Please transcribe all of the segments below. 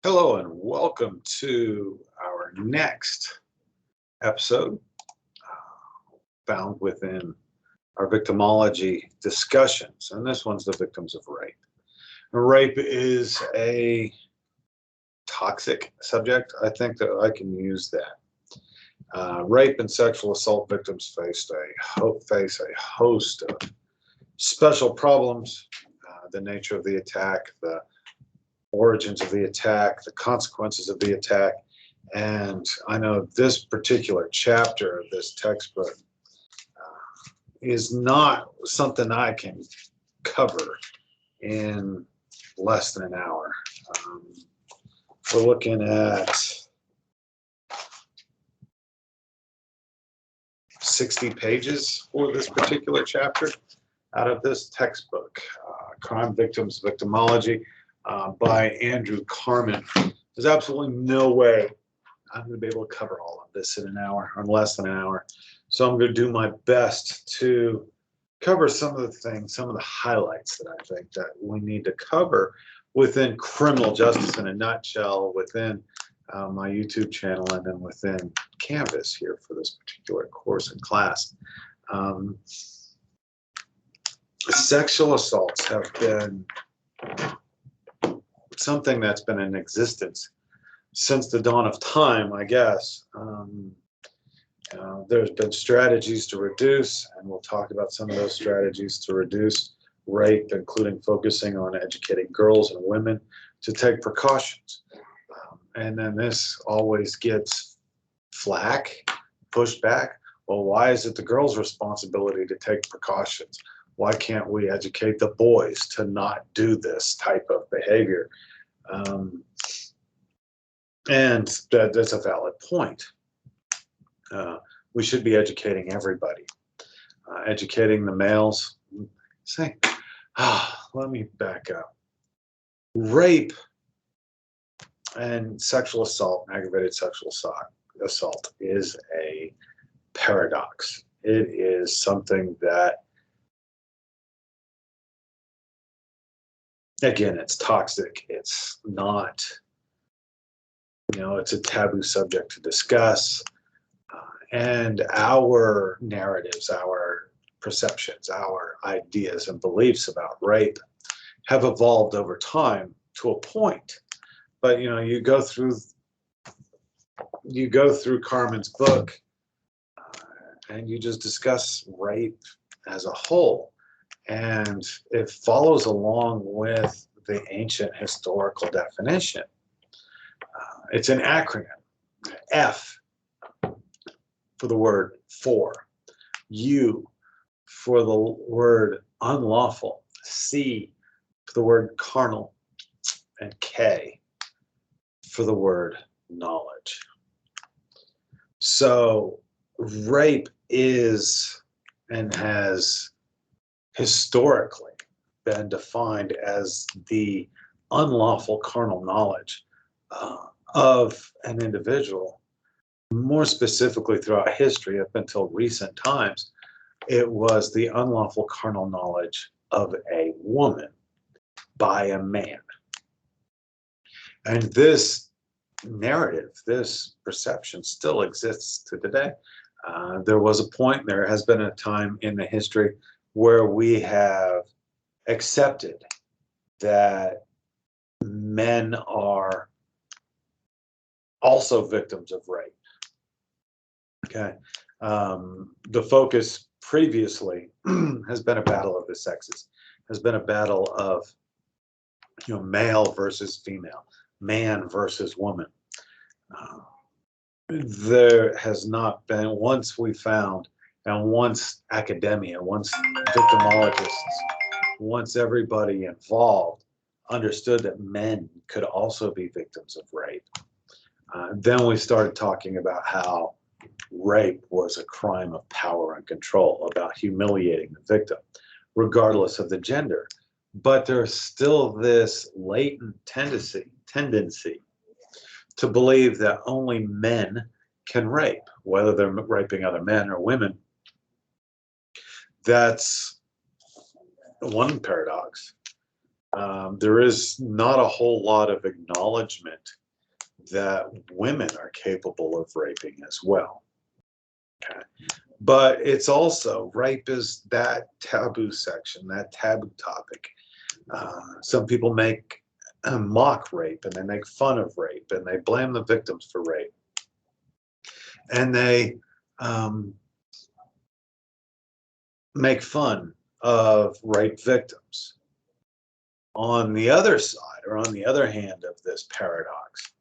Hello and welcome to our next episode found within our victimology discussions. And this one's the victims of rape. Rape is a toxic subject. I think that I can use that. Rape and sexual assault victims face a host of special problems. The nature of the attack, the origins of the attack, the consequences of the attack. And I know this particular chapter of this textbook is not something I can cover in less than an hour. We're looking at 60 pages for this particular chapter out of this textbook, Crime Victims Victimology. By Andrew Carmen. There's absolutely no way I'm going to be able to cover all of this in an hour or less than an hour. So I'm going to do my best to cover some of the things, some of the highlights that I think that we need to cover within criminal justice in a nutshell, within my YouTube channel, and then within Canvas here for this particular course and class. Sexual assaults have been something that's been in existence since the dawn of time, I guess. There's been strategies to reduce, and we'll talk about some of those strategies to reduce rape, including focusing on educating girls and women to take precautions. And then this always gets flack, pushed back. Well, why is it the girls' responsibility to take precautions? Why can't we educate the boys to not do this type of behavior? And that's a valid point. We should be educating everybody. Educating the males. Let me back up. Rape and sexual assault, aggravated sexual assault is a paradox. It is something that, again, it's toxic. It's not, it's a taboo subject to discuss. And our narratives, our perceptions, our ideas and beliefs about rape have evolved over time to a point. But, you go through Carmen's book and you just discuss rape as a whole. And it follows along with the ancient historical definition. It's an acronym. F for the word for, U for the word unlawful, C for the word carnal, and K for the word knowledge. So rape is and has historically been defined as the unlawful carnal knowledge of an individual. More specifically, throughout history, up until recent times, it was the unlawful carnal knowledge of a woman by a man. And this narrative, this perception still exists to today. There was a point, there has been a time in the history where we have accepted that men are also victims of rape. Okay. The focus previously has been a battle of the sexes, has been a battle of male versus female, man versus woman. There has not been, once we found, and once academia, once victimologists, once everybody involved understood that men could also be victims of rape, then we started talking about how rape was a crime of power and control, about humiliating the victim, regardless of the gender. But there's still this latent tendency to believe that only men can rape, whether they're raping other men or women. That's one paradox. There is not a whole lot of acknowledgement that women are capable of raping as well. Okay. But it's also, rape is that taboo section, that taboo topic. Some people mock rape, and they make fun of rape, and they blame the victims for rape. And they make fun of rape victims. On the other side, or on the other hand of this paradox,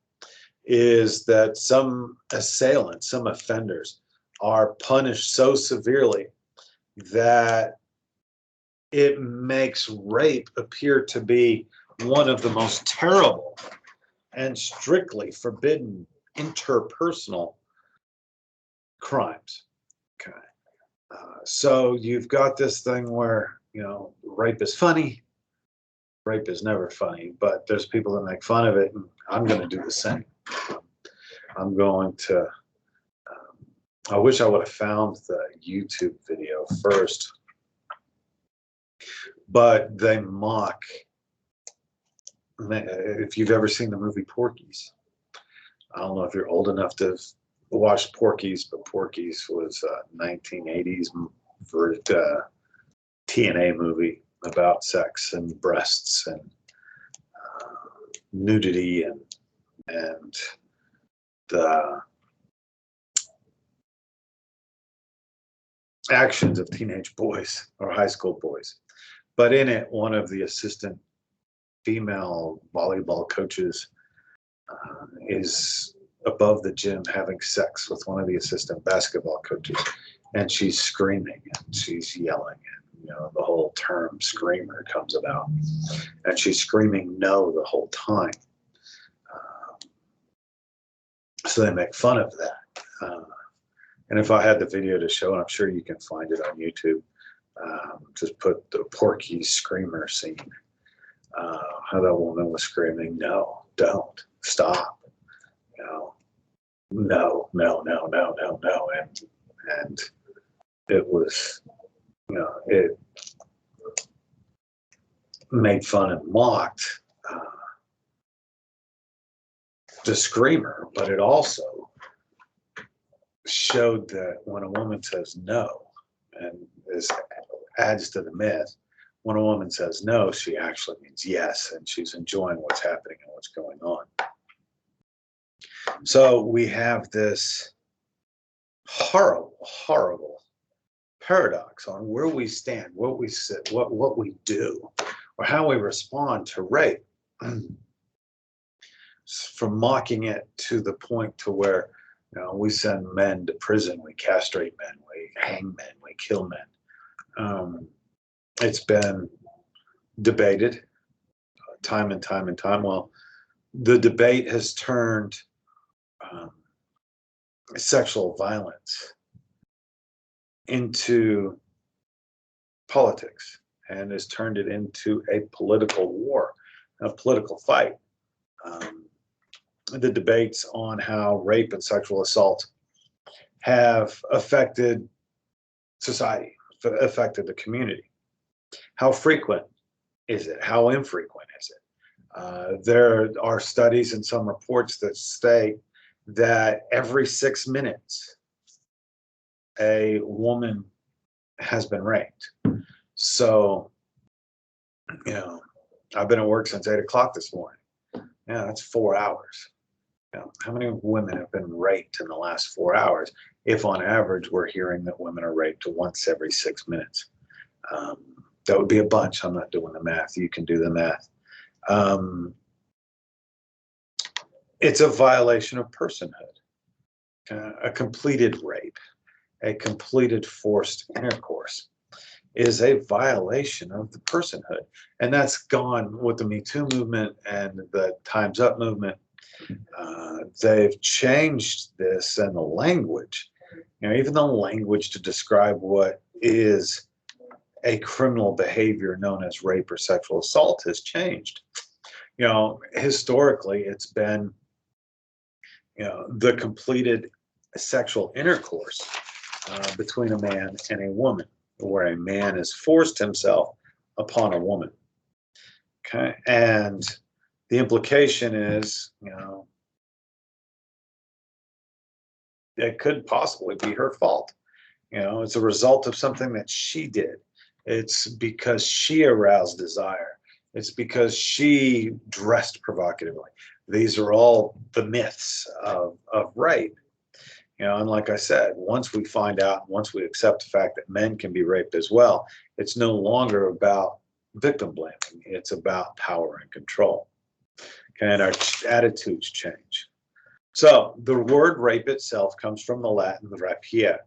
is that some assailants, some offenders, are punished so severely that it makes rape appear to be one of the most terrible and strictly forbidden interpersonal crimes. Okay. So you've got this thing where, rape is funny. Rape is never funny, but there's people that make fun of it, and I'm going to do the same. I'm going to, I wish I would have found the YouTube video first, but they mock, if you've ever seen the movie Porky's. I don't know if you're old enough to watch Porky's, but Porky's was a 1980s TNA movie about sex and breasts and nudity and the actions of teenage boys or high school boys. But in it, one of the assistant female volleyball coaches is above the gym having sex with one of the assistant basketball coaches, and she's screaming and she's yelling, and the whole term screamer comes about, and she's screaming no the whole time. So they make fun of that. And if I had the video to show, and I'm sure you can find it on YouTube, just put the Porky screamer scene. How that woman was screaming, no, don't, stop. No, no, no, no, no, no. And it was, it made fun and mocked the screamer, but it also showed that when a woman says no, and this adds to the myth, when a woman says no, she actually means yes, and she's enjoying what's happening and what's going on. So we have this horrible, horrible paradox on where we stand, what we sit, what we do, or how we respond to rape. From mocking it to the point to where we send men to prison, we castrate men, we hang men, we kill men. It's been debated time and time and time. Well, the debate has turned sexual violence into politics and has turned it into a political war, a political fight. The debates on how rape and sexual assault have affected society, affected the community. How frequent is it? How infrequent is it? There are studies and some reports that state that every 6 minutes, a woman has been raped. So, I've been at work since 8 o'clock this morning. Yeah, that's 4 hours. How many women have been raped in the last 4 hours? If on average we're hearing that women are raped once every 6 minutes, that would be a bunch. I'm not doing the math. You can do the math. It's a violation of personhood. A completed rape, a completed forced intercourse is a violation of the personhood. And that's gone with the Me Too movement and the Time's Up movement. They've changed this, and the language, even the language to describe what is a criminal behavior known as rape or sexual assault has changed. Historically, it's been, the completed sexual intercourse between a man and a woman, where a man has forced himself upon a woman. Okay, and the implication is, it could possibly be her fault. It's a result of something that she did. It's because she aroused desire. It's because she dressed provocatively. These are all the myths of rape. And like I said, once we find out, once we accept the fact that men can be raped as well, it's no longer about victim blaming. It's about power and control. And our attitudes change. So the word rape itself comes from the Latin rapere.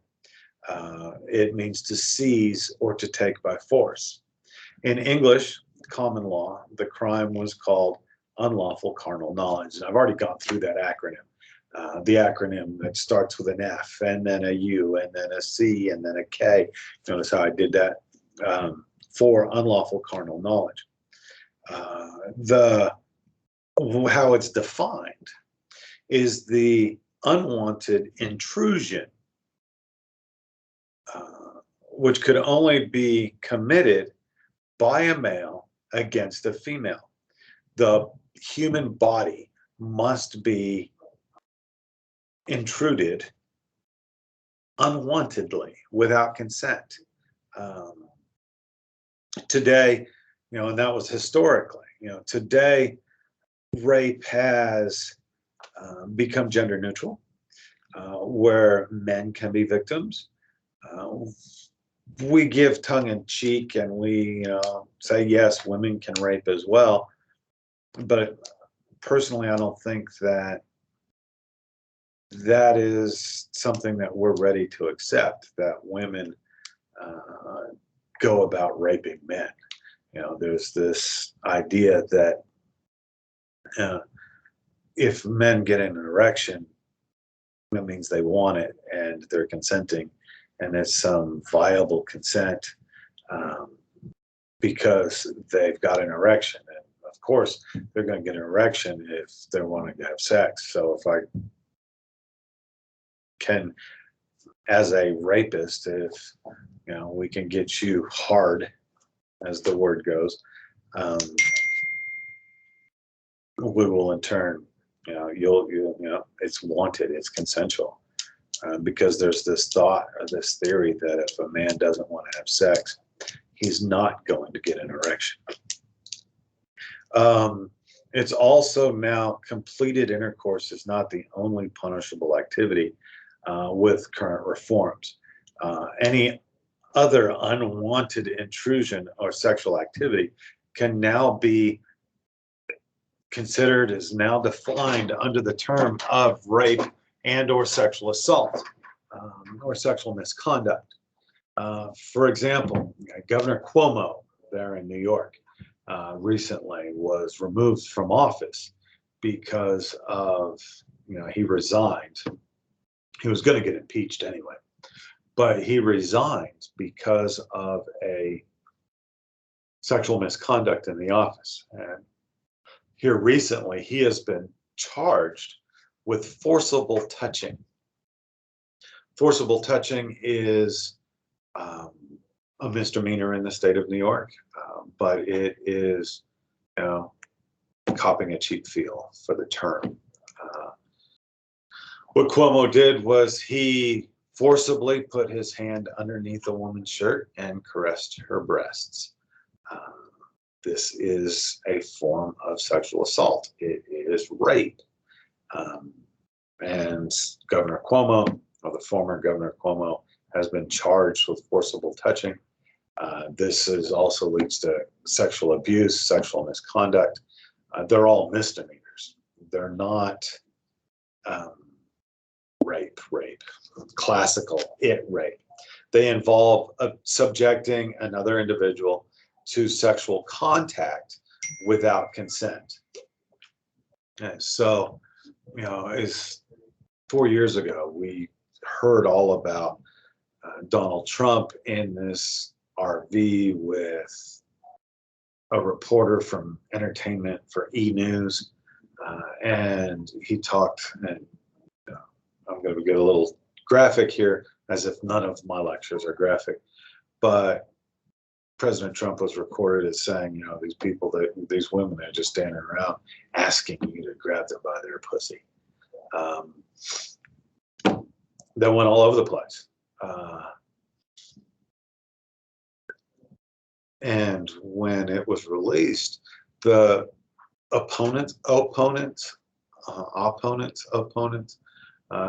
It means to seize or to take by force. In English, common law, the crime was called unlawful carnal knowledge. And I've already gone through that acronym. The acronym that starts with an F and then a U and then a C and then a K. Notice how I did that for unlawful carnal knowledge. How it's defined is the unwanted intrusion, which could only be committed by a male against a female. The human body must be intruded unwantedly without consent. Today, and that was historically, today rape has become gender neutral, where men can be victims. We give tongue in cheek and we say, yes, women can rape as well. But personally, I don't think that is something that we're ready to accept, that women go about raping men. There's this idea that if men get an erection, that means they want it and they're consenting, and it's some viable consent because they've got an erection. And of course, they're going to get an erection if they're wanting to have sex. So if I can, as a rapist, if we can get you hard, as the word goes, we will in turn, you'll it's wanted, it's consensual, because there's this thought or this theory that if a man doesn't want to have sex, he's not going to get an erection. It's also now completed intercourse is not the only punishable activity with current reforms. Any other unwanted intrusion or sexual activity can now be considered, is now defined under the term of rape and or sexual assault or sexual misconduct. For example, Governor Cuomo there in New York recently was removed from office because of, he resigned. He was going to get impeached anyway, but he resigned because of a sexual misconduct in the office. And here recently, he has been charged with forcible touching. Forcible touching is a misdemeanor in the state of New York, but it is, copping a cheap feel for the term. What Cuomo did was he forcibly put his hand underneath a woman's shirt and caressed her breasts. This is a form of sexual assault. It is rape. And Governor Cuomo, or the former Governor Cuomo, has been charged with forcible touching. This also leads to sexual abuse, sexual misconduct. They're all misdemeanors. They're not rape, classical rape. They involve subjecting another individual to sexual contact without consent. And so, is 4 years ago, we heard all about Donald Trump in this RV with a reporter from entertainment for E! News, and he talked, and I'm going to get a little graphic here, as if none of my lectures are graphic, but President Trump was recorded as saying, you know, these women are just standing around asking you to grab them by their pussy. That went all over the place. And when it was released, the opponents,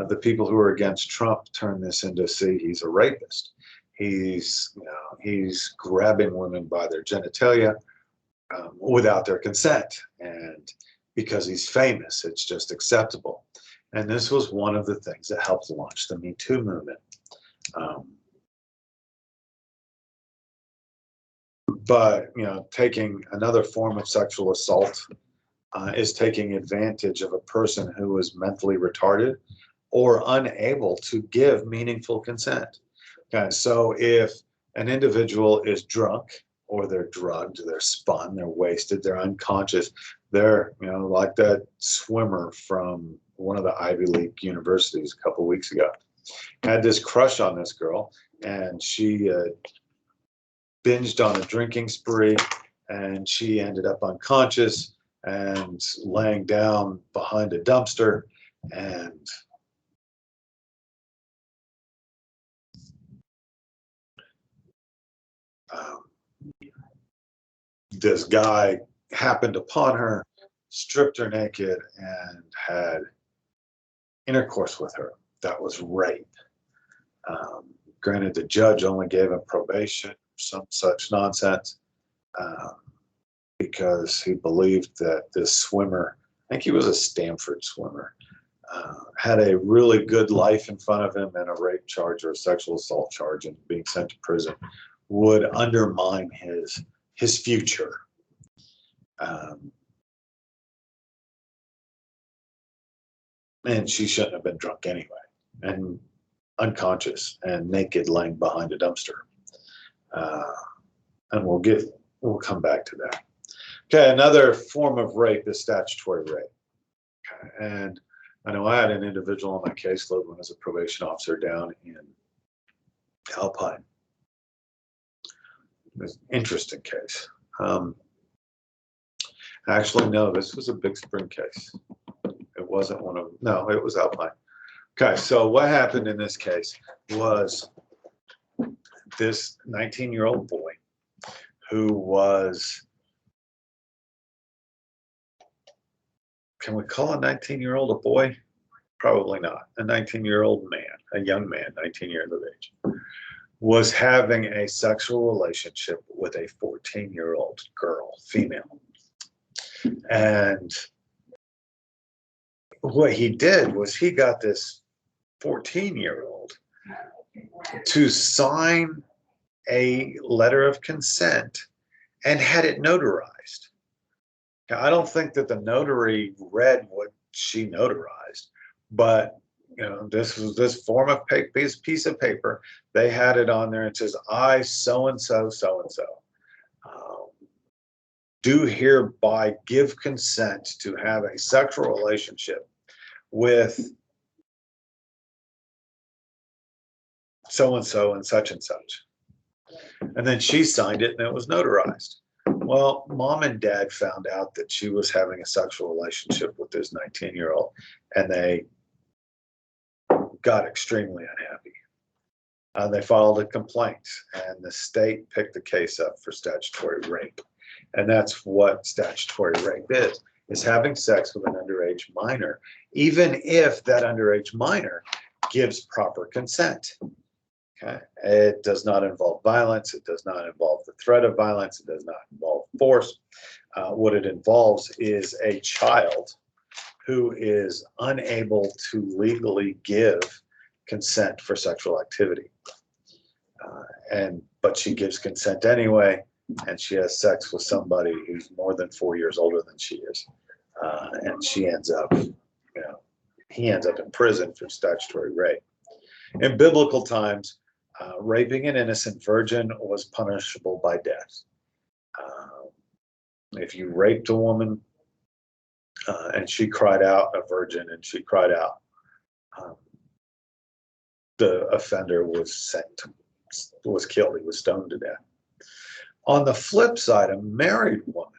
the people who were against Trump turned this into, see, he's a rapist. He's grabbing women by their genitalia without their consent, and because he's famous, it's just acceptable. And this was one of the things that helped launch the Me Too movement. But taking another form of sexual assault is taking advantage of a person who is mentally retarded or unable to give meaningful consent. Okay, so if an individual is drunk, or they're drugged, they're spun, they're wasted, they're unconscious, they're like that swimmer from one of the Ivy League universities a couple of weeks ago, had this crush on this girl, and she binged on a drinking spree, and she ended up unconscious and laying down behind a dumpster, and this guy happened upon her, stripped her naked, and had intercourse with her. That was rape. Granted, the judge only gave him probation, some such nonsense, because he believed that this swimmer, I think he was a Stanford swimmer, had a really good life in front of him, and a rape charge or a sexual assault charge and being sent to prison would undermine his future. And she shouldn't have been drunk anyway, and unconscious and naked laying behind a dumpster. And we'll come back to that. Okay, another form of rape is statutory rape. Okay, and I know I had an individual on my caseload when I was a probation officer down in Alpine. It was an interesting case. Actually, no, this was a Big Spring case. It wasn't no, it was Alpine. Okay, so what happened in this case was this 19-year-old boy who was, can we call a 19-year-old a boy? Probably not. A 19-year-old man, a young man, 19 years of age, was having a sexual relationship with a 14-year-old girl, female. And what he did was he got this 14-year-old to sign a letter of consent and had it notarized. Now, I don't think that the notary read what she notarized, but this form of piece of paper, they had it on there. It says, I so and so do hereby give consent to have a sexual relationship with so and so and such and such. And then she signed it, and it was notarized. Well, mom and dad found out that she was having a sexual relationship with this 19-year-old, and they got extremely unhappy. They filed a complaint, and the state picked the case up for statutory rape. And that's what statutory rape is having sex with an underage minor, even if that underage minor gives proper consent. Okay. It does not involve violence. It does not involve the threat of violence. It does not involve force. What it involves is a child who is unable to legally give consent for sexual activity. But she gives consent anyway, and she has sex with somebody who's more than 4 years older than she is. And she ends up, he ends up in prison for statutory rape. In biblical times, raping an innocent virgin was punishable by death. If you raped a woman and she cried out, a virgin, and she cried out, the offender was killed. He was stoned to death. On the flip side, a married woman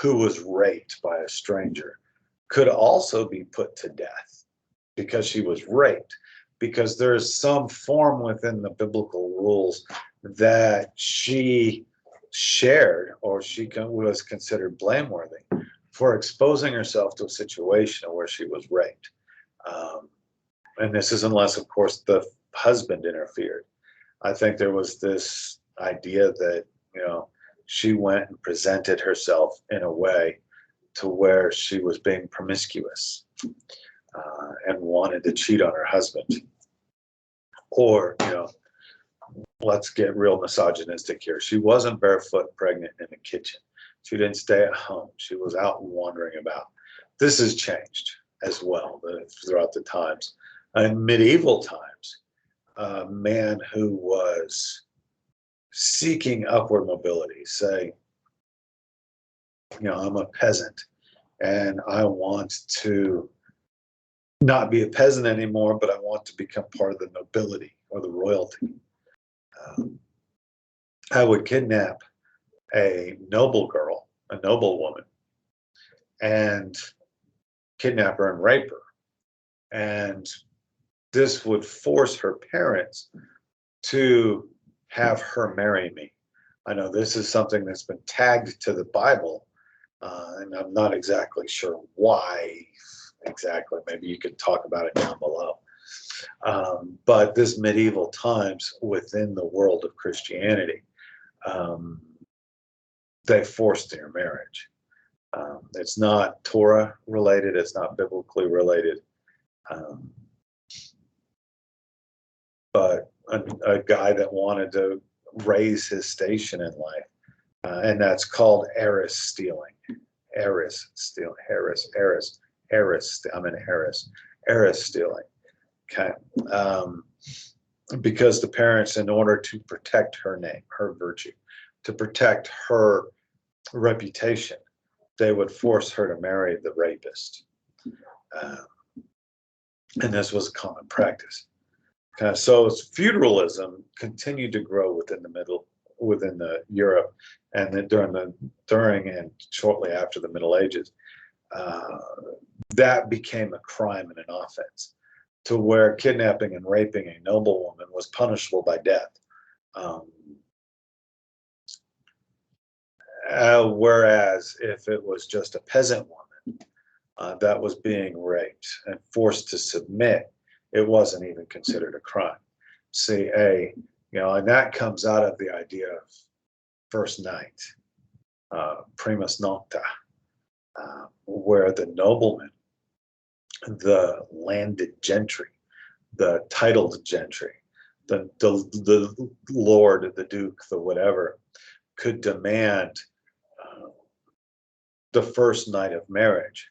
who was raped by a stranger could also be put to death because she was raped, because there's some form within the biblical rules that she shared, or was considered blameworthy for exposing herself to a situation where she was raped. And this is unless, of course, the husband interfered. I think there was this idea that, she went and presented herself in a way to where she was being promiscuous and wanted to cheat on her husband. Or, let's get real misogynistic here. She wasn't barefoot pregnant in the kitchen. She didn't stay at home. She was out wandering about. This has changed as well throughout the times. In medieval times, a man who was seeking upward mobility, say, I'm a peasant and I want to not be a peasant anymore, but I want to become part of the nobility or the royalty. I would kidnap a noble girl, a noble woman, and kidnap her and rape her. And this would force her parents to have her marry me. I know this is something that's been tagged to the Bible, and I'm not exactly sure why exactly. Maybe you could talk about it down below. But this medieval times within the world of Christianity, they forced intermarriage. It's not Torah related. It's not biblically related. But a guy that wanted to raise his station in life, and that's called heiress stealing. Heiress stealing. I'm in heiress stealing. Okay. Because the parents, in order to protect her name, her virtue, to protect her reputation, they would force her to marry the rapist. And this was a common practice. So feudalism continued to grow within the Europe, and then during and shortly after the Middle Ages, that became a crime and an offense, to where kidnapping and raping a noble woman was punishable by death. Whereas if it was just a peasant woman that was being raped and forced to submit, it wasn't even considered a crime. See, and that comes out of the idea of first night, primus nocta, where the nobleman, the landed gentry, the titled gentry, the lord, the duke, the whatever, could demand the first night of marriage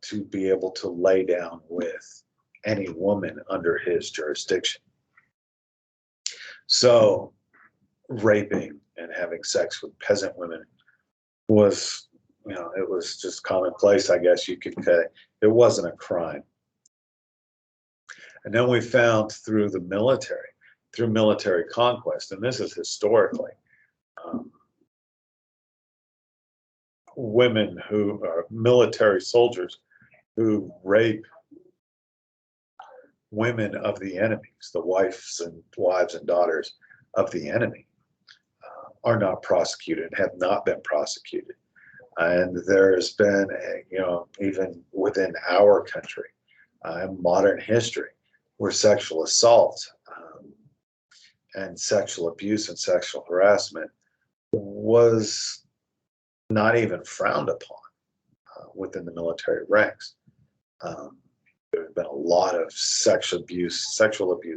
to be able to lay down with any woman under his jurisdiction. So raping and having sex with peasant women was, it was just commonplace, I guess you could say. It wasn't a crime. And then we found through military conquest, and this is historically, women who are military soldiers who rape women of the enemies, the wives and daughters of the enemy, are not prosecuted, have not been prosecuted. And there's been, even within our country, modern history, where sexual assault and sexual abuse and sexual harassment was not even frowned upon within the military ranks. There have been a lot of sexual abuse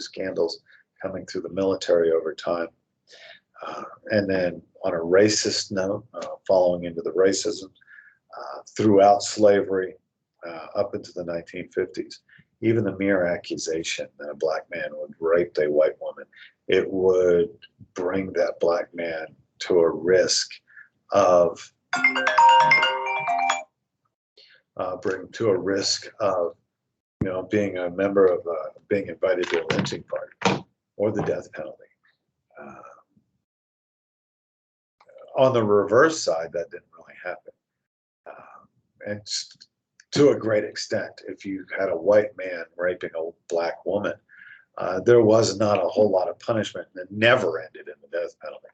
scandals coming through the military over time. And then on a racist note, following into the racism, throughout slavery up into the 1950s, even the mere accusation that a black man would rape a white woman, it would bring that black man to a risk of being a member of being invited to a lynching party or the death penalty. On the reverse side, that didn't really happen. And to a great extent, if you had a white man raping a black woman, there was not a whole lot of punishment, and it never ended in the death penalty.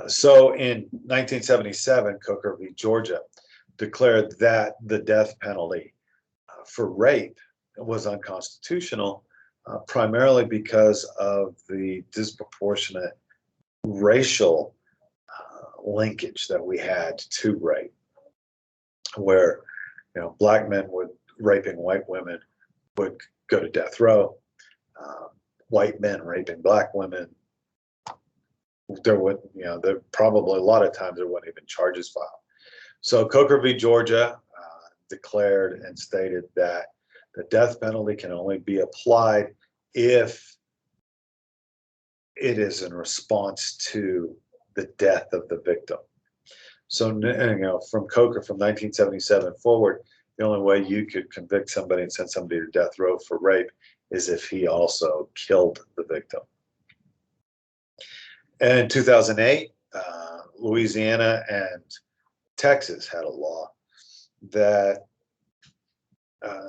So in 1977, Coker v. Georgia declared that the death penalty for rape was unconstitutional, primarily because of the disproportionate racial linkage that we had to rape, where black men raping white women would go to death row. White men raping black women, there probably a lot of times there weren't even charges filed. So Coker v. Georgia declared and stated that the death penalty can only be applied if it is in response to the death of the victim. So, from Coker from 1977 forward, the only way you could convict somebody and send somebody to death row for rape is if he also killed the victim. And in 2008, Louisiana and Texas had a law that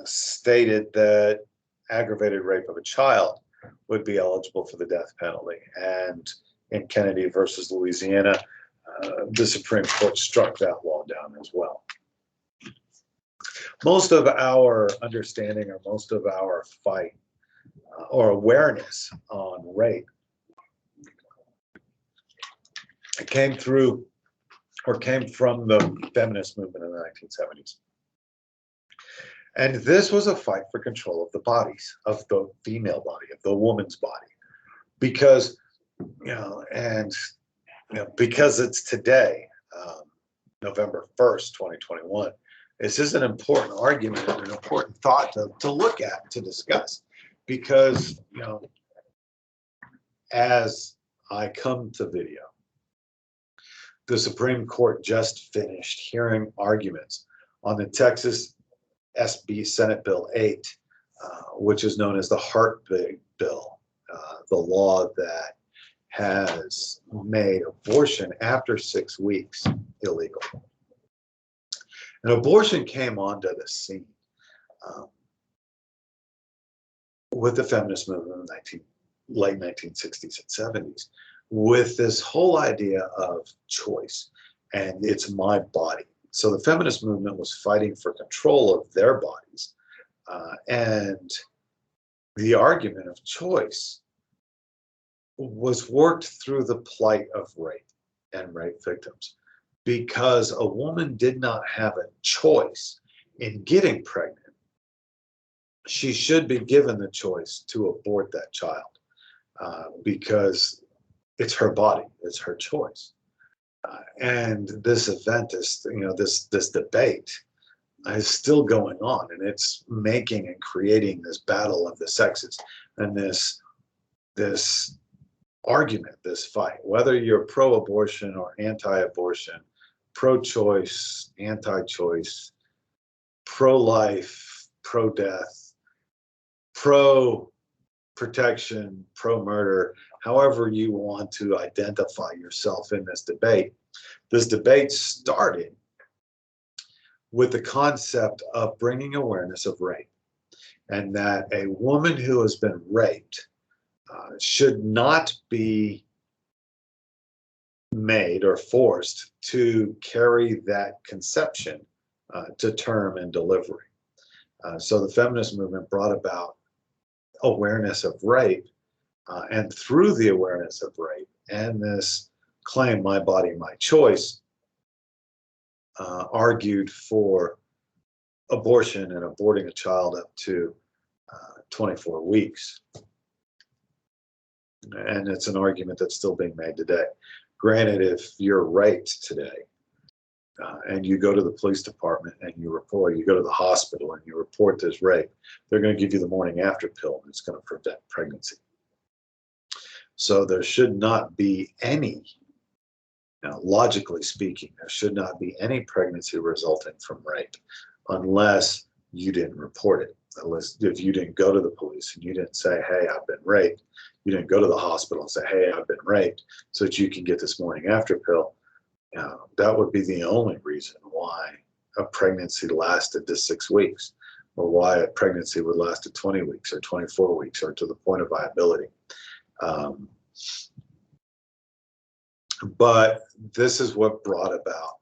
stated that aggravated rape of a child would be eligible for the death penalty. And in Kennedy versus Louisiana, the Supreme Court struck that law down as well. Most of our understanding, or most of our fight or awareness on rape came from the feminist movement in the 1970s. And this was a fight for control of the bodies, of the female body, of the woman's body, because because it's today, November 1st, 2021. This is an important argument and an important thought to look at, to discuss, because as I come to video, the Supreme Court just finished hearing arguments on the Texas SB Senate Bill 8, which is known as the Heartbeat Bill, the law that has made abortion after 6 weeks illegal. And abortion came onto the scene with the feminist movement in the late 1960s and 70s, with this whole idea of choice, and it's my body. So the feminist movement was fighting for control of their bodies, and the argument of choice was worked through the plight of rape and rape victims, because a woman did not have a choice in getting pregnant. She should be given the choice to abort that child, because it's her body, it's her choice. And this event is, this debate is still going on, and it's making and creating this battle of the sexes, and this argument, this fight, whether you're pro-abortion or anti-abortion, pro-choice, anti-choice, pro-life, pro-death, pro-protection, pro-murder, however you want to identify yourself in this debate. This debate started with the concept of bringing awareness of rape, and that a woman who has been raped should not be made or forced to carry that conception to term and delivery. So the feminist movement brought about awareness of rape, and through the awareness of rape and this claim, my body, my choice, argued for abortion and aborting a child up to 24 weeks. And it's an argument that's still being made today. Granted, if you're raped today and you go to the police department and you report, you go to the hospital and you report this rape, they're going to give you the morning after pill, and it's going to prevent pregnancy. So there should not be any, logically speaking, there should not be any pregnancy resulting from rape unless you didn't report it. Unless if you didn't go to the police and you didn't say, hey, I've been raped, you didn't go to the hospital and say, hey, I've been raped, so that you can get this morning after pill. That would be the only reason why a pregnancy lasted to 6 weeks, or why a pregnancy would last to 20 weeks or 24 weeks or to the point of viability. But this is what brought about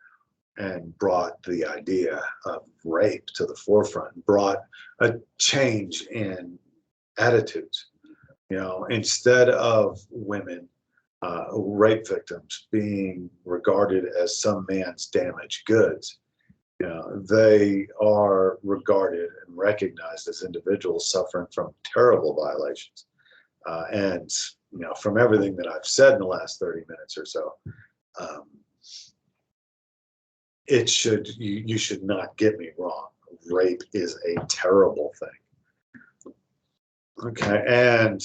and brought the idea of rape to the forefront, brought a change in attitudes. Instead of women, rape victims, being regarded as some man's damaged goods, they are regarded and recognized as individuals suffering from terrible violations. And from everything that I've said in the last 30 minutes or so, you should not get me wrong. Rape is a terrible thing. Okay, and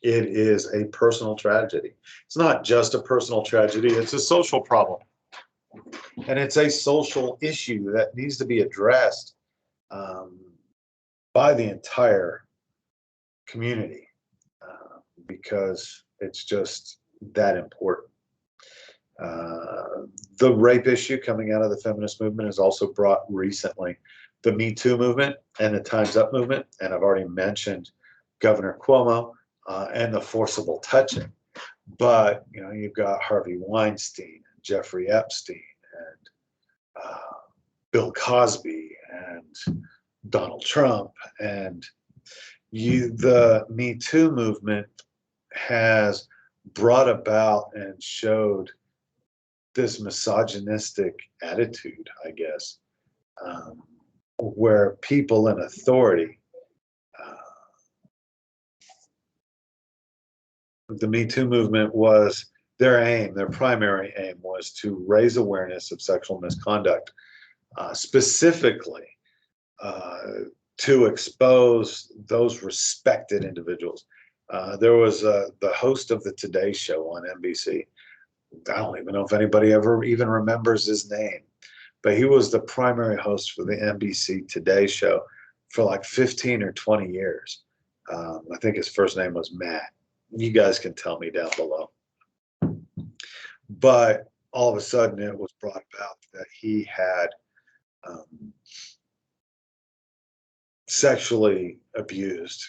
it is a personal tragedy. It's not just a personal tragedy, it's a social problem. And it's a social issue that needs to be addressed by the entire community, because it's just that important. The rape issue coming out of the feminist movement has also brought recently the Me Too movement and the Time's Up movement. And I've already mentioned Governor Cuomo and the forcible touching. But, you've got Harvey Weinstein, and Jeffrey Epstein, and Bill Cosby, and Donald Trump. And the Me Too movement has brought about and showed this misogynistic attitude, I guess, where people in authority, the Me Too movement was their primary aim was to raise awareness of sexual misconduct, specifically to expose those respected individuals. There was the host of the Today Show on NBC. I don't even know if anybody ever even remembers his name, but he was the primary host for the NBC Today Show for like 15 or 20 years. I think his first name was Matt. You guys can tell me down below. But all of a sudden it was brought about that he had sexually abused,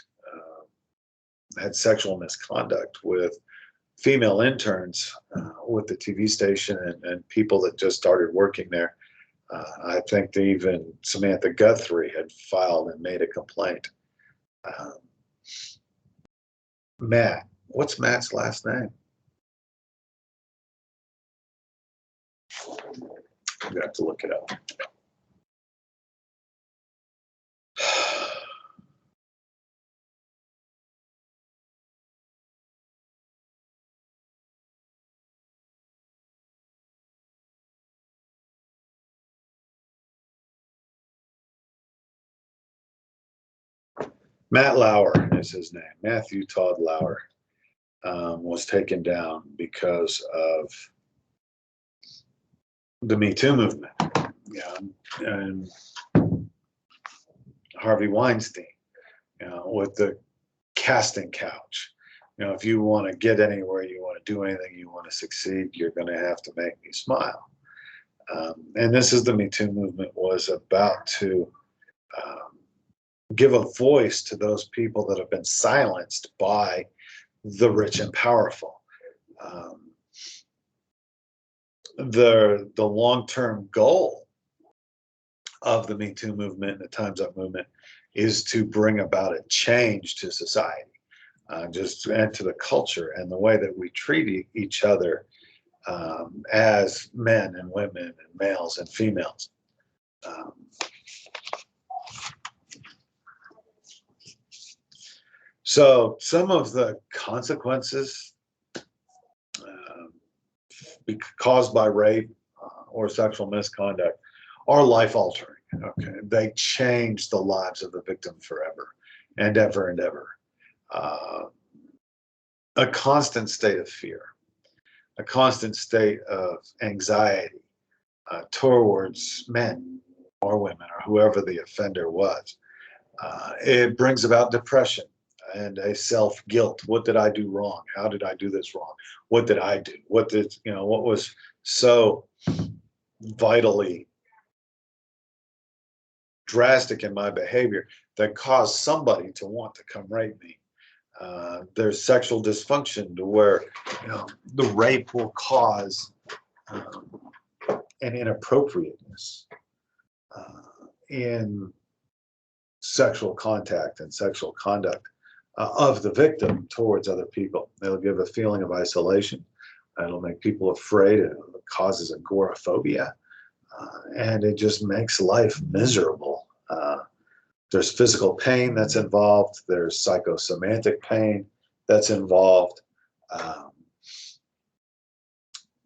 had sexual misconduct with female interns with the TV station and people that just started working there. I think that even Samantha Guthrie had filed and made a complaint. Matt, what's Matt's last name? I'm gonna have to look it up. Matt Lauer is his name. Matthew Todd Lauer was taken down because of the Me Too movement. And Harvey Weinstein, with the casting couch. If you want to get anywhere, you want to do anything, you want to succeed, you're going to have to make me smile. And this is the Me Too movement was about to give a voice to those people that have been silenced by the rich and powerful. The long-term goal of the Me Too movement and the Time's Up movement is to bring about a change to society, and to the culture and the way that we treat each other as men and women and males and females. So some of the consequences caused by rape or sexual misconduct are life-altering. Okay, they change the lives of the victim forever and ever and ever. A constant state of fear, a constant state of anxiety towards men or women or whoever the offender was. It brings about depression. and a self-guilt. What did I do wrong? How did I do this wrong? What did I do? What was so vitally drastic in my behavior that caused somebody to want to come rape me? There's sexual dysfunction to where the rape will cause an inappropriateness in sexual contact and sexual conduct of the victim towards other people. It'll give a feeling of isolation. It'll make people afraid. It causes agoraphobia, and it just makes life miserable. There's physical pain that's involved. There's psychosomatic pain that's involved.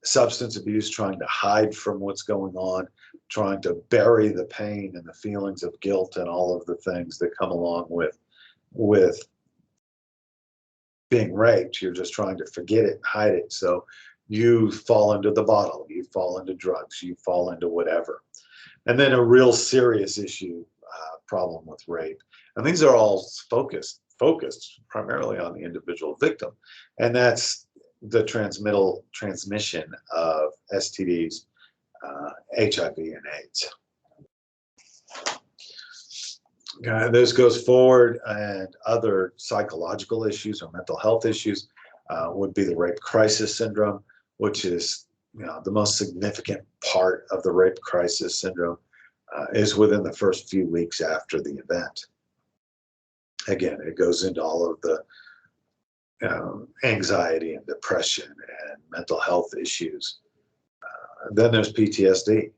Substance abuse, trying to hide from what's going on, trying to bury the pain and the feelings of guilt and all of the things that come along with being raped. You're just trying to forget it, hide it. So you fall into the bottle, you fall into drugs, you fall into whatever. And then a real serious issue, problem with rape. And these are all focused primarily on the individual victim. And that's the transmission of STDs, HIV, and AIDS. This goes forward, and other psychological issues or mental health issues would be the rape crisis syndrome, which is the most significant part of the rape crisis syndrome is within the first few weeks after the event. Again, it goes into all of the anxiety and depression and mental health issues. Then there's PTSD,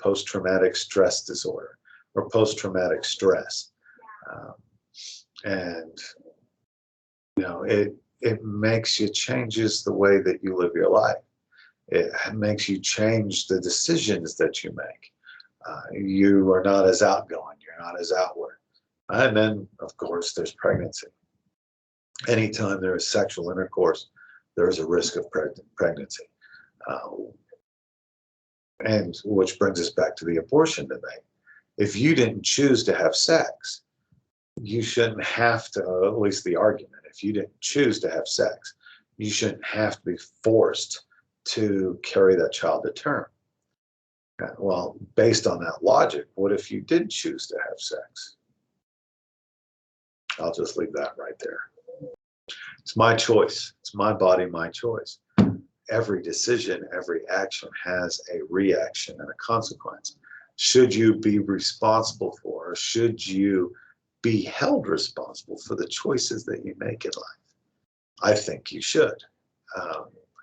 post-traumatic stress disorder, or post-traumatic stress, and it makes you changes the way that you live your life. It makes you change the decisions that you make. You are not as outgoing. You're not as outward. And then, of course, there's pregnancy. Anytime there is sexual intercourse, there is a risk of pregnancy. And which brings us back to the abortion debate. If you didn't choose to have sex, you shouldn't have to, at least the argument, if you didn't choose to have sex, you shouldn't have to be forced to carry that child to term. Well, based on that logic, what if you did choose to have sex? I'll just leave that right there. It's my choice. It's my body, my choice. Every decision, every action has a reaction and a consequence. Should you be responsible for, or should you be held responsible for the choices that you make in life? I think you should.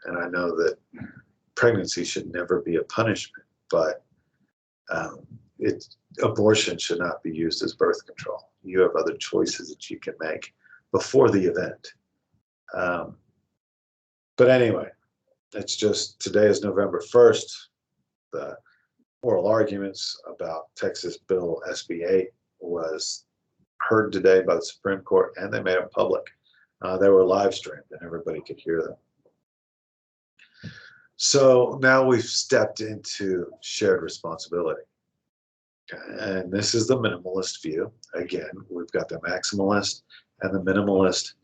And I know that pregnancy should never be a punishment, but abortion should not be used as birth control. You have other choices that you can make before the event. But anyway, it's just, today is November 1st. The oral arguments about Texas Bill SB 8 was heard today by the Supreme Court, and they made them public. They were live streamed and everybody could hear them. So now we've stepped into shared responsibility. And this is the minimalist view. Again, we've got the maximalist and the minimalist.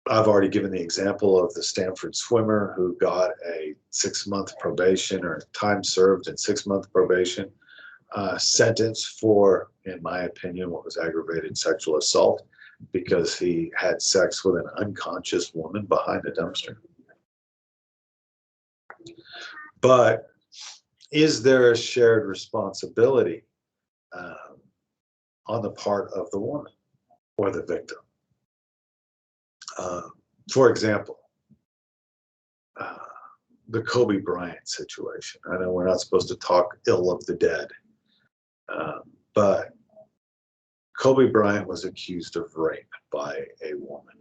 I've already given the example of the Stanford swimmer who got a 6-month probation, or time served and 6-month probation sentence for, in my opinion, what was aggravated sexual assault, because he had sex with an unconscious woman behind a dumpster. But is there a shared responsibility on the part of the woman or the victim? For example, the Kobe Bryant situation. I know we're not supposed to talk ill of the dead, but Kobe Bryant was accused of rape by a woman.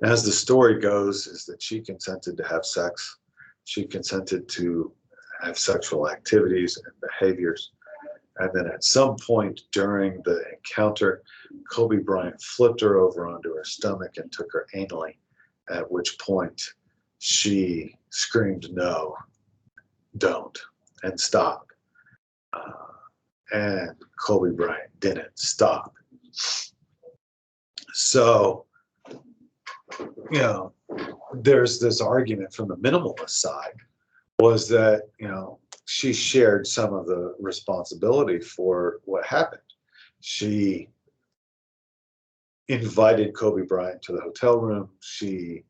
As the story goes, is that she consented to have sex. She consented to have sexual activities and behaviors. And then at some point during the encounter, Kobe Bryant flipped her over onto her stomach and took her anally, at which point she screamed, "No, don't," and stop. and Kobe Bryant didn't stop. So, you know, there's this argument from the minimalist side was that, you know, she shared some of the responsibility for what happened. She invited Kobe Bryant to the hotel room. She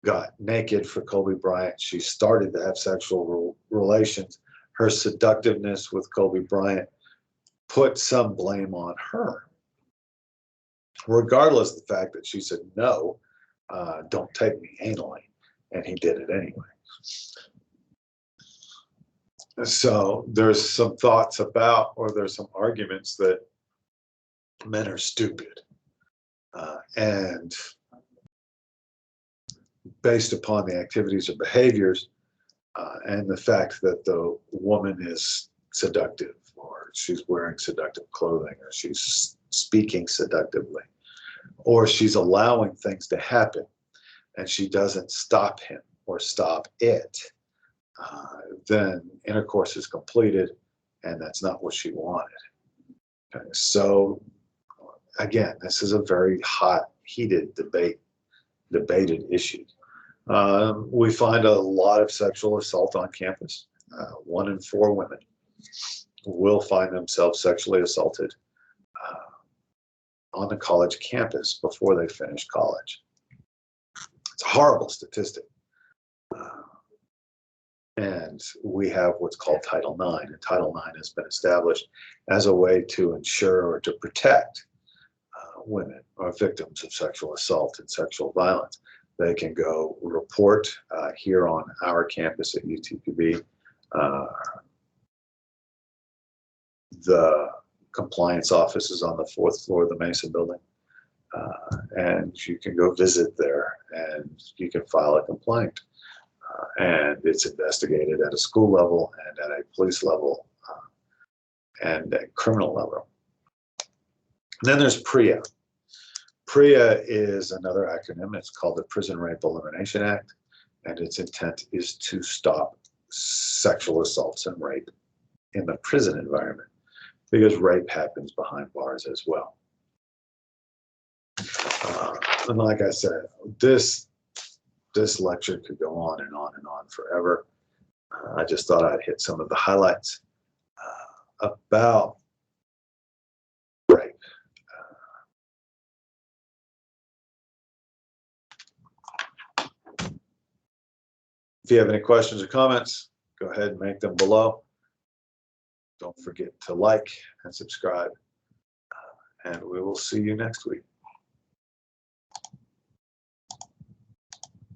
got naked for Kobe Bryant. She started to have sexual relations. Her seductiveness with Kobe Bryant put some blame on her, regardless of the fact that she said, no, don't take me anally. And he did it anyway. So there's some thoughts about, or there's some arguments that men are stupid. And based upon the activities or behaviors and the fact that the woman is seductive, or she's wearing seductive clothing, or she's speaking seductively, or she's allowing things to happen and she doesn't stop him or stop it, then intercourse is completed, and that's not what she wanted. Okay, so again, this is a very hot, heated debated issue. We find a lot of sexual assault on campus. 1 in 4 women will find themselves sexually assaulted on the college campus before they finish college. It's a horrible statistic. And we have what's called Title IX, and Title IX has been established as a way to ensure or to protect women or victims of sexual assault and sexual violence. They can go report here on our campus at UTPB. The compliance office is on the 4th floor of the Mesa building. And you can go visit there and you can file a complaint. And it's investigated at a school level and at a police level and a criminal level. And then there's PREA. PREA is another acronym. It's called the Prison Rape Elimination Act, and its intent is to stop sexual assaults and rape in the prison environment, because rape happens behind bars as well. And like I said, this lecture could go on and on and on forever. I just thought I'd hit some of the highlights about rape. If you have any questions or comments, go ahead and make them below. Don't forget to like and subscribe, and we will see you next week.